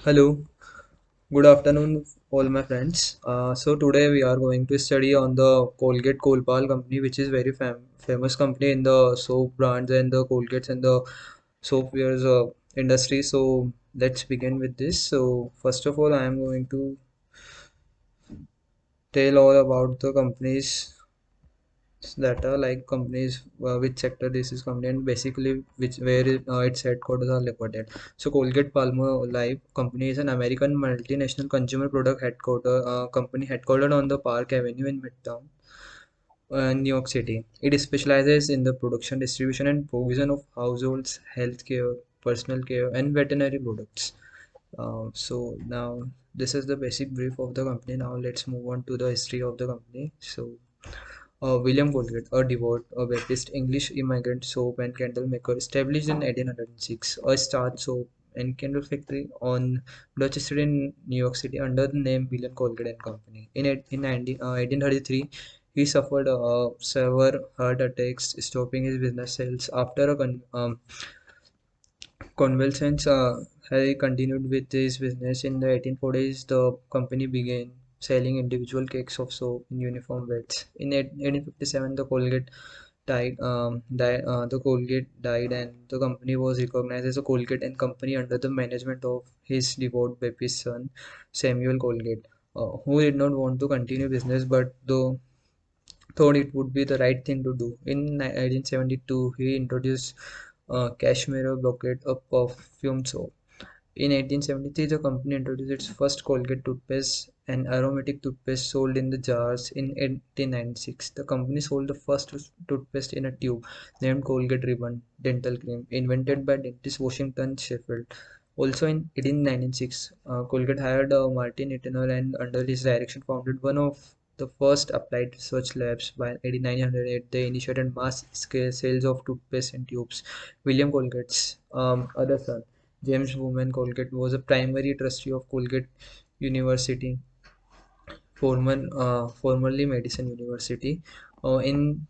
Hello, good afternoon, all my friends. So today we are going to study on the Colgate Colpal company, which is very famous company in the soap brands and the Colgates and the soapwares industry. So let's begin with this. So first of all, I am going to tell all about the companies that are like companies which sector this is company and basically which where its headquarters are located. So Colgate Palmolive company is an American multinational consumer product company headquartered on the Park Avenue in Midtown, New York City. It specializes in the production, distribution, and provision of households, healthcare, personal care, and veterinary products. So now this is the basic brief of the company. Now let's move on to the history of the company. So William Colgate, a devout Baptist English immigrant soap and candle maker, established in 1806, a starch soap and candle factory on Dutch Street in New York City under the name William Colgate and Company. In 1833, he suffered severe heart attacks, stopping his business sales. After a convalescence, he continued with his business. In the 1840s, the company began selling individual cakes of soap in uniform weights. In 1857, the Colgate died, and the company was recognized as a Colgate and Company under the management of his devout Baptist son, Samuel Colgate, who did not want to continue business, but though thought it would be the right thing to do. In 1872, he introduced Cashmere Bouquet, a perfume soap. In 1873, the company introduced its first Colgate toothpaste, an aromatic toothpaste sold in the jars. In 1896, the company sold the first toothpaste in a tube, named Colgate Ribbon Dental Cream, invented by dentist Washington Sheffield. Also in 1896, Colgate hired Martin Eternal and under his direction founded one of the first applied research labs. By 1908, they initiated mass-scale sales of toothpaste in tubes. William Colgate's other son, James Bowman Colgate, was a primary trustee of Colgate University, formerly Madison University. In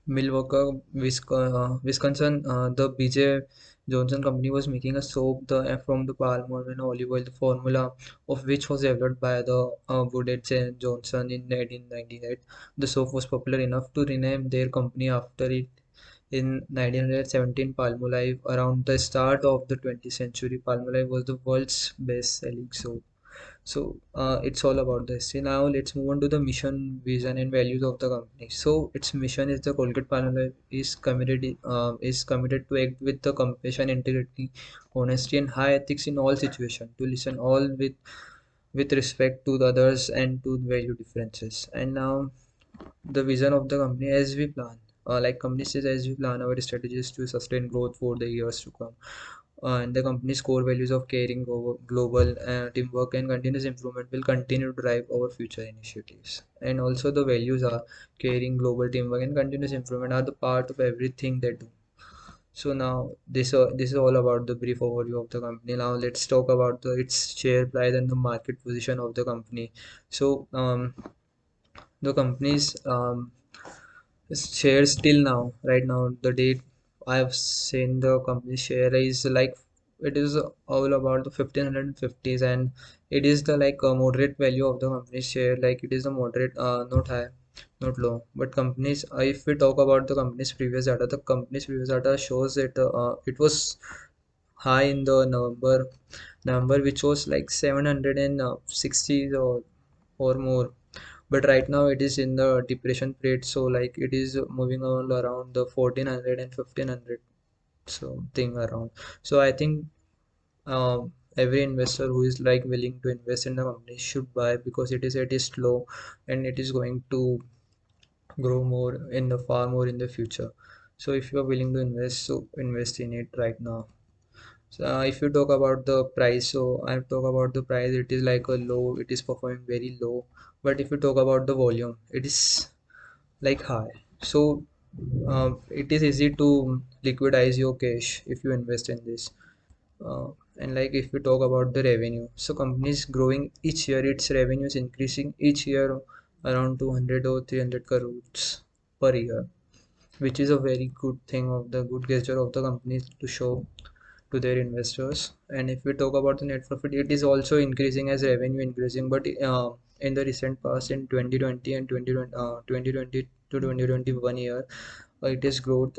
Milwaukee, Wisconsin, the B.J. Johnson Company was making a soap from the palm oil and olive oil, the formula of which was developed by the Woodard J. Johnson in 1898. The soap was popular enough to rename their company after it in 1917. Palmolive. Around the start of the 20th century, Palmolive was the world's best-selling soap. So it's all about this. See, now let's move on to the mission, vision, and values of the company. So its mission is the Colgate Palmolive is committed to act with the compassion, integrity, honesty, and high ethics in all situations. To listen all with respect to the others and to value differences. And now the vision of the company as we plan. Like company says, as we plan our strategies to sustain growth for the years to come, and the company's core values of caring, global teamwork, and continuous improvement will continue to drive our future initiatives. And also, the values are caring, global teamwork, and continuous improvement are the part of everything they do. So now this is all about the brief overview of the company. Now let's talk about its share price and the market position of the company. So the company's shares till now, right now, the date I've seen the company share is like it is all about the 1550s, and it is the like moderate value of the company share. Like it is a moderate, not high, not low. But companies, if we talk about the company's previous data, the company's previous data shows that it was high in the number which was like 760 or more, but right now it is in the depression period, so like it is moving all around the 1400 and 1500 something around. So I think every investor who is like willing to invest in the company should buy, because it is at its low and it is going to grow more in the far more in the future. So if you are willing to invest, so invest in it right now. So if you talk about the price, so I talk about the price, it is like a low, it is performing very low. But if you talk about the volume, it is like high. So it is easy to liquidize your cash if you invest in this. And like if we talk about the revenue, so companies growing each year, its revenue is increasing each year around 200 or 300 crores per year, which is a very good thing of the good gesture of the company to show. to their investors. And if we talk about the net profit, it is also increasing as revenue increasing. But in the recent past, in 2020 and 2020 to 2021 year, it has growth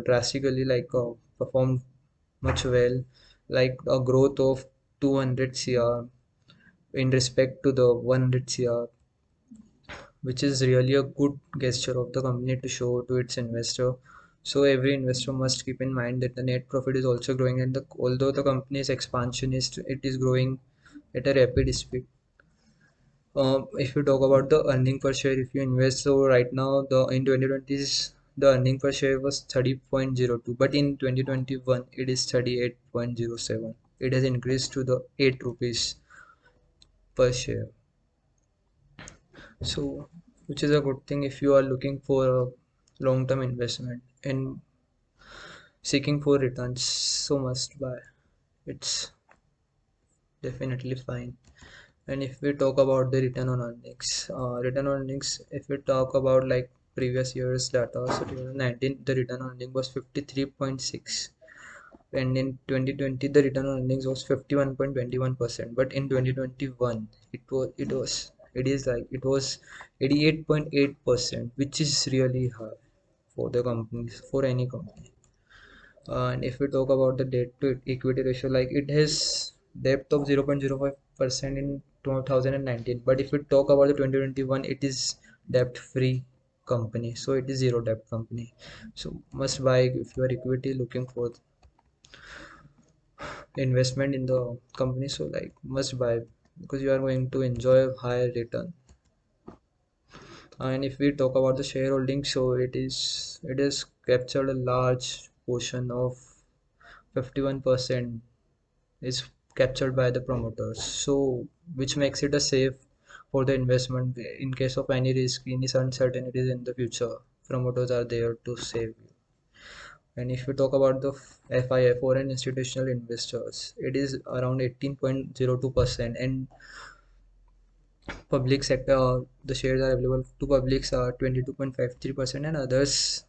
drastically, performed much well, like a growth of 200 cr in respect to the 100 cr, which is really a good gesture of the company to show to its investor. So every investor must keep in mind that the net profit is also growing, and although the company's expansion it is growing at a rapid speed. If you talk about the earning per share, if you invest, so right now the in 2020s the earning per share was 30.02, but in 2021 it is 38.07. It has increased to the 8 rupees per share. So, which is a good thing if you are looking for a long-term investment and seeking for returns. So must buy. It's definitely fine. And if we talk about the return on earnings, if we talk about like previous year's data, so 2019 the return on earnings was 53.6, and in 2020 the return on earnings was 51.21%, but in 2021 it was 88.8%, which is really high for the companies, for any company. And if we talk about the debt to equity ratio, like it has debt of 0.05% in 2019, but if we talk about the 2021, it is debt free company, so it is zero debt company. So must buy if you are equity looking for investment in the company, so like must buy because you are going to enjoy a higher return. And if we talk about the shareholding, so it is captured a large portion of 51% is captured by the promoters, so which makes it a safe for the investment in case of any risk, any uncertainties in the future. Promoters are there to save you. And if we talk about the FII, foreign institutional investors, it is around 18.02%, and public sector, the shares are available to publics are 22.53%, and others,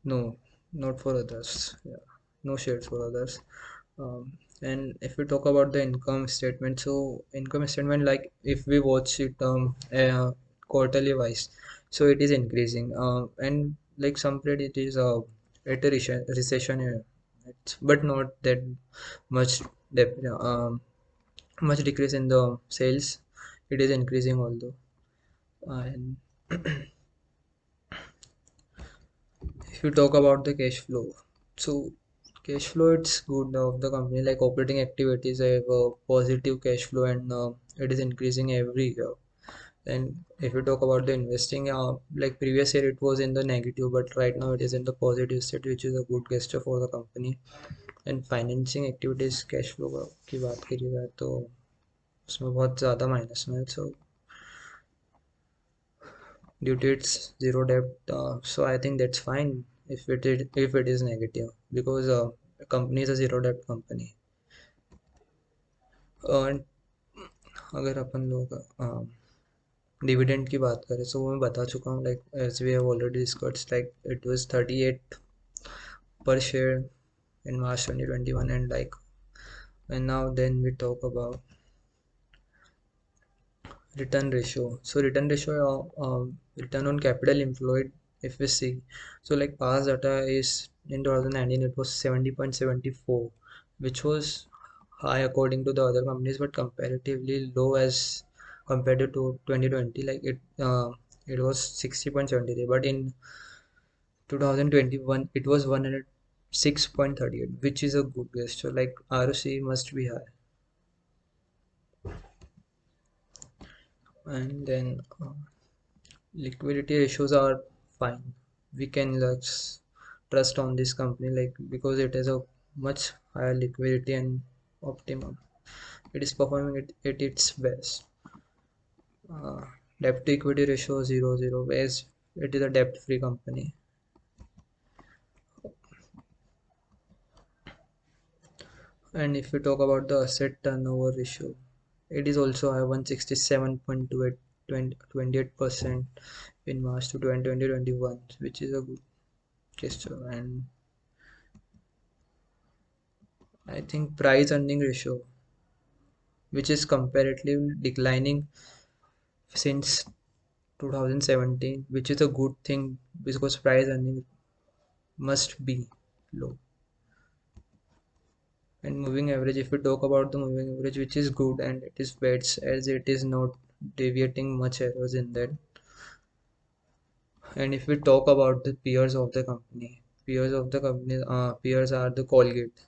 no, not for others. Yeah, no shares for others. And if we talk about the income statement, so income statement, like if we watch it quarterly wise, so it is increasing. And like some period it is at a recession, but not that much dep- much decrease in the sales. It is increasing although. And if you talk about the cash flow, so cash flow it's good of the company, like operating activities have a positive cash flow, and it is increasing every year. And if you talk about the investing, like previous year it was in the negative, but right now it is in the positive state, which is a good gesture for the company. And financing activities cash flow की बात करी जाए तो उसमें बहुत ज़्यादा minus में है, so due to its zero debt, so I think that's fine if it is negative, because the company is a zero debt company. And अगर अपन लोग डिविडेंड की बात करें, so वो मैं बता चुका हूँ, like as we have already discussed, like it was 38 per share in March 2021, and like, and now then we talk about return ratio. So return ratio, return on capital employed, if we see, so like past data is in 2019 it was 70.74, which was high according to the other companies, but comparatively low as compared to 2020, like it was 60.73, but in 2021 it was 106.38, which is a good gesture, like ROC must be high. And then liquidity ratios are fine. We can trust on this company, like because it has a much higher liquidity and optimum. It is performing at its best. Uh, Debt to equity ratio 0.0, whereas it is a debt free company. And if we talk about the asset turnover ratio, it is also high, 167.28, 28% in March to 2021, which is a good gesture. And I think price earning ratio, which is comparatively declining since 2017, which is a good thing because price earning must be low. And moving average, if we talk about the moving average, which is good and it is bets as it is not deviating much errors in that. And if we talk about the peers of the company, peers are the Colgate,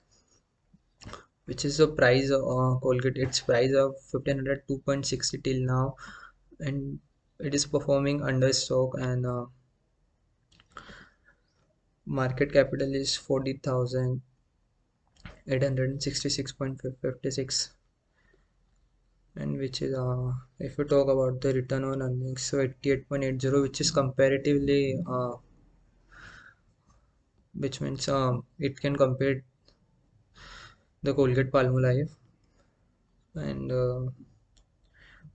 which is the price Colgate. Its price of 1502.60 till now, and it is performing under stock and market capital is 40,866.56, and which is if we talk about the return on earnings, so 88.80, which is comparatively which means it can compare the Colgate Palmolive, and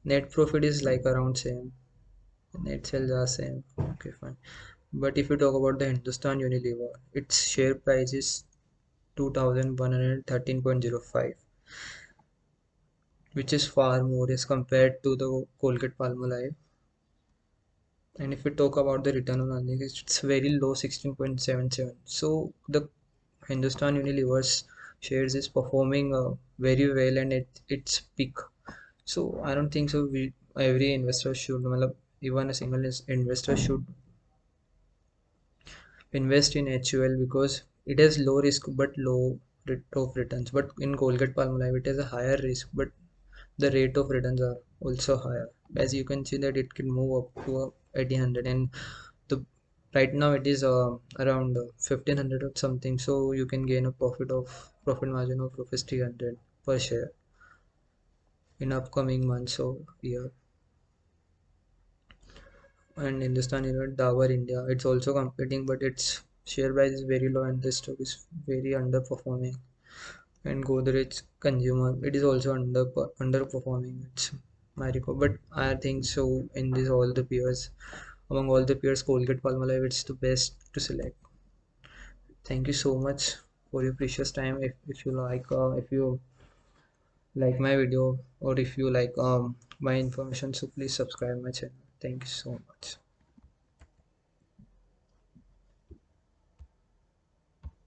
net profit is like around same, net sales are same. Okay, fine. But if you talk about the Hindustan Unilever, its share price is 2113.05, which is far more as compared to the Colgate Palmolive. And if we talk about the return on earnings, it's very low, 16.77. So the Hindustan Unilever's shares is performing very well and at its peak. So I don't think so. Every investor should, matlab, even a single investor should invest in HUL because it has low risk but low rate of returns. But in Colgate Palmolive, it has a higher risk, but the rate of returns are also higher. As you can see that it can move up to 1800, and the right now it is around 1500 or something. So you can gain a profit margin of rupees 300 per share in upcoming months or year. And Hindustan Unilever, Dabur India, it's also competing, but its share price is very low and the stock is very underperforming. And Godrej Consumer, it is also underperforming. It's Marico, but I think so. In this, all the peers, among all the peers, Colgate Palmolive, it's the best to select. Thank you so much for your precious time. If you like my video or if you like my information, so please subscribe my channel. Thank you so much.